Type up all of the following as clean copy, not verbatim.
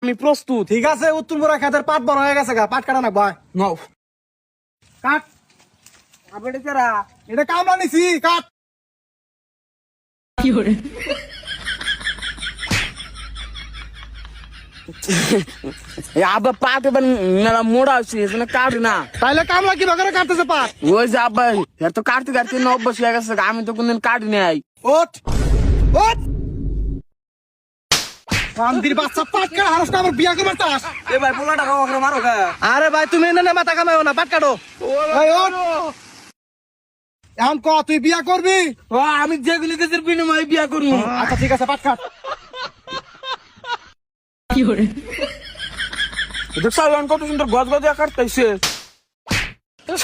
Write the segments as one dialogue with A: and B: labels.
A: আমি প্রস্তুত।
B: ঠিক আছে, উত্তরপুরা খেতের পাট বড় হয়ে গেছে গা, পাট কাটা না ভাই।
A: নাও
B: কাট।
A: আপনি কারা?
B: এটা কামড়া নিছি, কাট।
A: আব্বা পাট এবার মেলা মোড়া আছে এজন্য কাটি না।
B: তাইলে কামলা কি বাগারে কাটতেছে পাট?
A: ওই যে আব্বা এর তো কাটতে কাটতে অভ্যাস হয়ে গেছে, আমি তো কোনদিন কাটি নাই।
B: ওঠ ওঠ। বান্দির বাচ্চা, পাট কাটা হারস না, আমার বিয়া করবার চাস?
A: এ ভাই পোলাটা কাকা মারো কা?
B: আরে ভাই তুমি এনে মাথা কামাইও না, পাট কাটো। এই ওঠ। এখন ক তুই বিয়া করবি?
A: ও আমি যেগুলি দেশের বিনিময়ে বিয়া করবো।
B: আচ্ছা ঠিক আছে, পাট কাট।
A: দেখছাল কত সুন্দর গজ গজ কাটতেছে।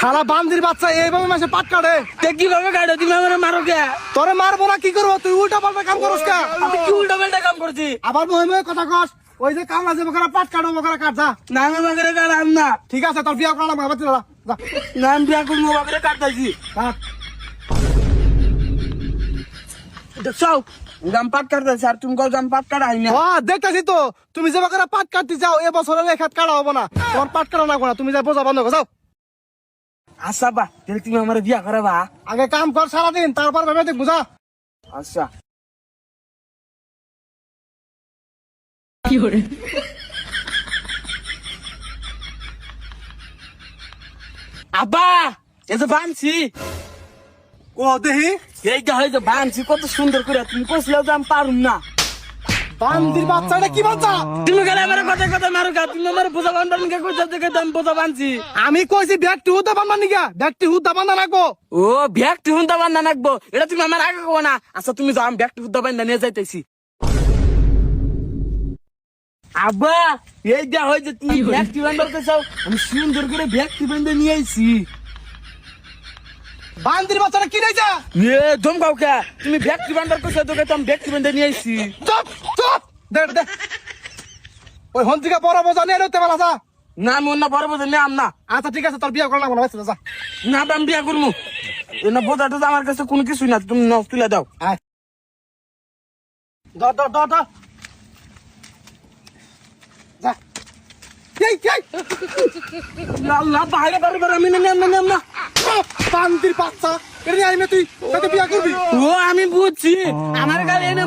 B: সারা বান্দির বাচ্চা এইভাবে মাসে পাট কাটে?
A: তে কিভাবে কাটে? তুমি আমার মারো কে?
B: তোরে মারবো না, কি করবো? তুই উল্টা পাল্টা কাম করস কে?
A: আমি কি উল্টা পাল্টা কাম করছি?
B: আবার মহে মহে কথা কস। ওই যে কামলা যে বকরা পাট কাটো, বকরা কাট যা।
A: না আমি বাগেরে কাটাম না।
B: ঠিক আছে, তোর বিয়া করা লাগবে, যা।
A: না আমি বিয়া করবো, বাগেরে কাটতেছি।
B: কাট।
A: দেখছাও গাম পাট কাটতেছি আর তুমি গাম পাট কাটাই না।
B: দেখতেছি তো, তুমি যে বকরা পাট কাটতে যাও, এ বছরে লেখাত কাটা হবো না। তোমার পাট কাটা লাগবো না, তুমি যা বোঝা বন্ধ করো, যাও।
A: আচ্ছা বা তাহলে তুমি আমার বিয়া করাবা?
B: আগে কাম কর সারাদিন, তারপর ভেবে দেখ, বুঝা।
A: আচ্ছা আব্বা এই যে বানছি,
B: ও দেহি
A: এইটা হয়েছে বানছি কত সুন্দর করে। তুমি কইছিলে যে আমি পারুম না।
B: বান্দির বাচ্চাটা কি বাচ্চা?
A: তুমি গেলে আমার কথা কথা মারো কা? তুমি আমার বোঝা বান্ধার নিকে কইছো দেখে আমি বোঝা বানছি।
B: আমি কইছি ব্যাগটি হুদা বান্ধা নিগা, ব্যাগটি হুদা বান্ধা রাখবো।
A: ও ব্যাগটি হুন্দা বান্ধা নাকবো, এটা তুমি আমার আগে কো না। আচ্ছা তুমি যাও, আমি ব্যাগটি হুন্দা বান্ধা নিয়ে যাইতেছি। আব্বা এই যা হয়েছে, তুমি ব্যাগটি বান্ধাতে চাও, আমি সুন্দর করে ব্যাগটি বান্ধা নিয়ে আইছি।
B: বান্দির বাচ্চাটা কি নাইছা?
A: এ ধমকাও কে? তুমি ব্যাগটি বান্ধার কইছো তোকে, তো আমি ব্যাগটি বান্ধা নিয়ে আইছি।
B: চুপ চুপ, দে দে। ওই হন্তিকা বড় বোঝা নিয়ে নিতে পারা যা।
A: না আমি অন্য বড় বোঝা নিয়ে আম না।
B: আচ্ছা ঠিক আছে, তোর বিয়া করা লাগবো না, যা।
A: না আমি বিয়া করবো। এনে বোঝাটা তো আমার কাছে কোনো কিছুই না, তুমি নখ তুলে দাও।
B: আয়। ধর ধর ধর ধর। যা। এই এই
A: না বাইরে বাইরে বাইরে আমি না।
B: বান্দির বাচ্চা, এটা নিয়ে আইমে তুই সাথে বিয়া করবি?
A: ও আমি বুঝছি, আমার গাড়ি এনে